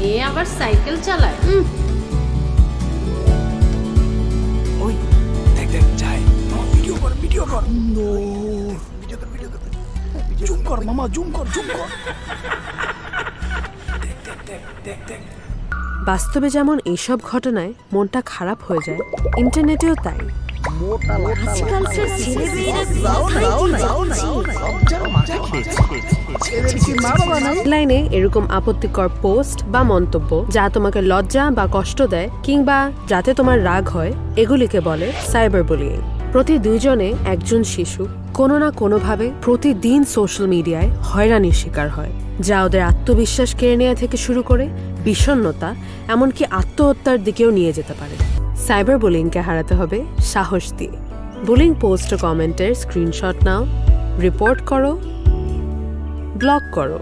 মেয়ে আবার সাইকেল চালায়। ওই দেখ দেখ যায় ভিডিও কর জুম কর মামা জুম কর দেখ বাস্তবে যেমন এইসব ঘটনায় মনটা খারাপ হয়ে যায়, ইন্টারনেটেও তাই। আজকালকার ছেলেমেয়েরা অনলাইনে এরকম আপত্তিকর পোস্ট বা মন্তব্য যা তোমাকে লজ্জা বা কষ্ট দেয় কিংবা যাতে তোমার রাগ হয়, এগুলিকে বলে সাইবার বুলিং। প্রতি 2 জনে একজন শিশু কোনো না কোনোভাবে প্রতিদিন সোশ্যাল মিডিয়ায় হয়রানির শিকার হয়, যা ওদের আত্মবিশ্বাস কেড়ে নেওয়া থেকে শুরু করে বিষণ্ণতা, এমনকি আত্মহত্যার দিকেও নিয়ে যেতে পারে। সাইবার বুলিংকে হারাতে হবে সাহস দিয়ে। বুলিং পোস্ট ও কমেন্টের স্ক্রিনশট নাও, রিপোর্ট করো, ব্লক করো।